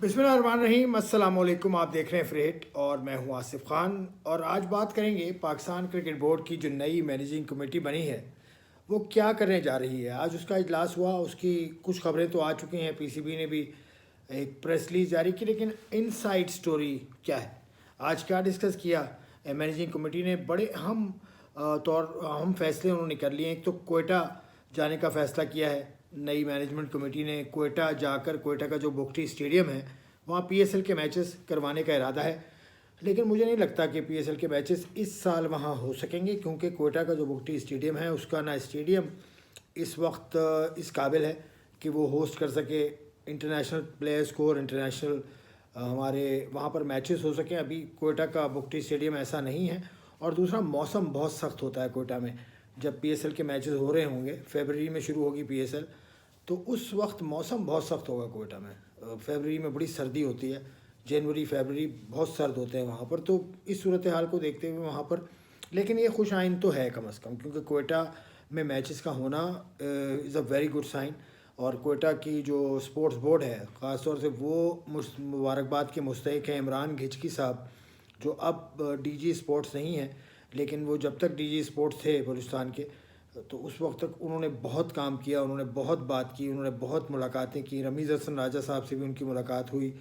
बिस्मिल्लाहिर्रहमानिर्रहीम। अस्सलाम वालेकुम। आप देख रहे हैं फ्रेट और मैं हूं आसिफ खान। और आज बात करेंगे पाकिस्तान क्रिकेट बोर्ड की जो नई मैनेजिंग कमेटी बनी है वो क्या करने जा रही है। आज उसका इजलास हुआ, उसकी कुछ खबरें तो आ चुकी हैं, पीसीबी ने भी एक प्रेस रिलीज जारी की, लेकिन इनसाइड स्टोरी क्या है, आज क्या डिस्कस किया। मैनेजिंग कमेटी ने बड़े अहम फैसले उन्होंने कर लिए। एक तो कोयटा जाने का फ़ैसला किया है। नई मैनेजमेंट कमेटी ने कोयटा जाकर, कोयटा का जो बुगटी स्टेडियम है वहाँ पीएसएल के मैचेस करवाने का इरादा है। लेकिन मुझे नहीं लगता कि पीएसएल के मैचेस इस साल वहाँ हो सकेंगे, क्योंकि कोयटा का जो बुगटी स्टेडियम है उसका ना स्टेडियम इस वक्त इस काबिल है कि वो होस्ट कर सके इंटरनेशनल प्लेयर्स को, और इंटरनेशनल हमारे वहाँ पर मैचेस हो सकें। अभी कोयटा का बुगटी स्टेडियम ऐसा नहीं है। और दूसरा, मौसम बहुत सख्त होता है कोयटा में। जब पीएसएल के मैचेस हो रहे होंगे, फरवरी में शुरू होगी पीएसएल, तो उस वक्त मौसम बहुत सख्त होगा कोयटा में। फरवरी में बड़ी सर्दी होती है, जनवरी फरवरी बहुत सर्द होते हैं वहाँ पर। तो इस सूरत हाल को देखते हुए वहाँ पर, लेकिन ये खुश आइन तो है कम अज़ कम, क्योंकि कोयटा में मैचेस का होना is a very good sign. और कोयटा की जो स्पोर्ट्स बोर्ड है ख़ास तौर से वो मुबारकबाद के मुस्तहिक हैं इमरान घिचकी साहब, जो अब डीजी स्पोर्ट्स नहीं है, लेकिन वो जब तक डीजी स्पोर्ट्स थे बलूचिस्तान के, तो उस वक्त तक उन्होंने बहुत काम किया, उन्होंने बहुत बात की, उन्होंने बहुत मुलाकातें की। रमीज़ हसन राजा साहब से भी उनकी मुलाकात हुई,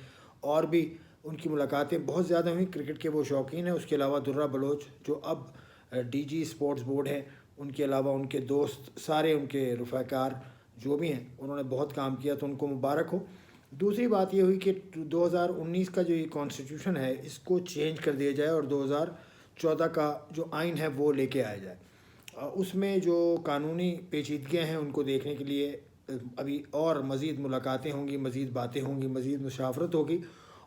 और भी उनकी मुलाकातें बहुत ज़्यादा हुई। क्रिकेट के वो शौकीन हैं। उसके अलावा दुर्रा बलोच जो अब डीजी स्पोर्ट्स बोर्ड है, उनके अलावा उनके दोस्त सारे, उनके रफ़ाकार जो भी हैं, उन्होंने बहुत काम किया, तो उनको मुबारक हो। दूसरी बात ये हुई कि 2019 का जो ये कॉन्स्टिट्यूशन है इसको चेंज कर दिया जाए और 2014 का जो आइन है वो लेके आया जाए। उसमें जो कानूनी पेचीदगियाँ हैं उनको देखने के लिए अभी और मज़ीद मुलाकातें होंगी, मज़ीद बातें होंगी, मज़ीद मुशावरत होगी,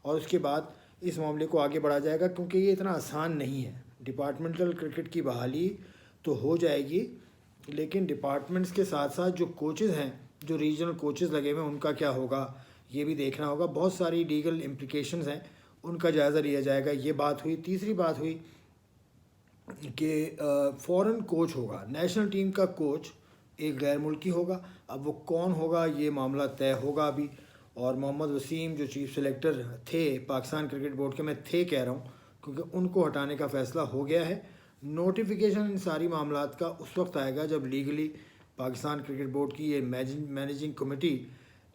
और उसके बाद इस मामले को आगे बढ़ा जाएगा, क्योंकि ये इतना आसान नहीं है। डिपार्टमेंटल क्रिकेट की बहाली तो हो जाएगी, लेकिन डिपार्टमेंट्स के साथ साथ जो कोचेज़ हैं, जो रीजनल कोचेज़ लगे हुए हैं, उनका क्या होगा ये भी देखना होगा। बहुत सारी लीगल इम्प्लिकेशंस हैं, उनका जायज़ा लिया जाएगा। ये बात हुई। तीसरी बात हुई कि फ़ॉरेन कोच होगा, नेशनल टीम का कोच एक गैर मुल्की होगा। अब वो कौन होगा ये मामला तय होगा अभी। और मोहम्मद वसीम जो चीफ़ सेलेक्टर थे पाकिस्तान क्रिकेट बोर्ड के, मैं थे कह रहा हूँ क्योंकि उनको हटाने का फ़ैसला हो गया है। नोटिफिकेशन इन सारी मामलात का उस वक्त आएगा जब लीगली पाकिस्तान क्रिकेट बोर्ड की ये मैनेजिंग कमेटी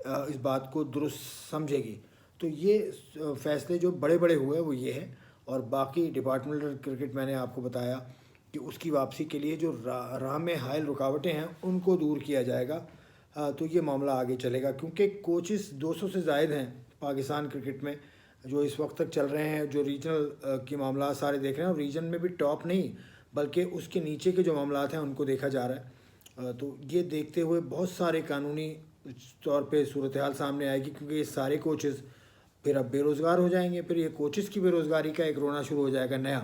इस बात को दुरुस्त समझेगी। तो ये फ़ैसले जो बड़े बड़े हुए वो ये हैं। और बाकी डिपार्टमेंटल क्रिकेट मैंने आपको बताया कि उसकी वापसी के लिए जो राह में हायल रुकावटें हैं उनको दूर किया जाएगा। तो ये मामला आगे चलेगा, क्योंकि कोचेस 200 से ज़ायद हैं पाकिस्तान क्रिकेट में जो इस वक्त तक चल रहे हैं। जो रीजनल के मामला सारे देख रहे हैं, और रीजन में भी टॉप नहीं बल्कि उसके नीचे के जो मामला हैं उनको देखा जा रहा है। तो ये देखते हुए बहुत सारे कानूनी तौर पे सूरत हाल सामने आएगी, क्योंकि ये सारे कोचेज़ फिर अब बेरोज़गार हो जाएंगे। फिर ये कोचेज़ की बेरोज़गारी का एक रोना शुरू हो जाएगा नया।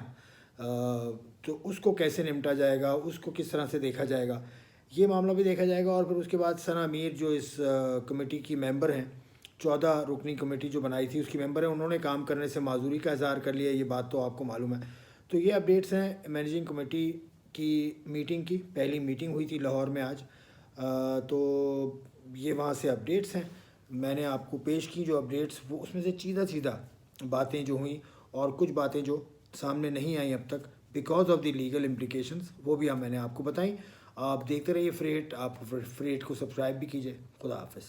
तो उसको कैसे निपटा जाएगा, उसको किस तरह से देखा जाएगा, ये मामला भी देखा जाएगा। और फिर उसके बाद सना मीर जो इस कमेटी की मेंबर हैं, 14 रुकनी कमेटी जो बनाई थी उसकी मेंबर हैं, उन्होंने काम करने से माजूरी का इज़हार कर लिया। ये बात तो आपको मालूम है। तो ये अपडेट्स हैं मैनेजिंग कमेटी की मीटिंग की। पहली मीटिंग हुई थी लाहौर में आज। तो ये वहाँ से अपडेट्स हैं, मैंने आपको पेश की जो अपडेट्स, वो उसमें से सीधा सीधा बातें जो हुई, और कुछ बातें जो सामने नहीं आई अब तक because of the legal implications, वो भी मैंने आपको बताई। आप देखते रहिए फ्रेट, आप फ्रेट को सब्सक्राइब भी कीजिए। खुदा हाफिज़।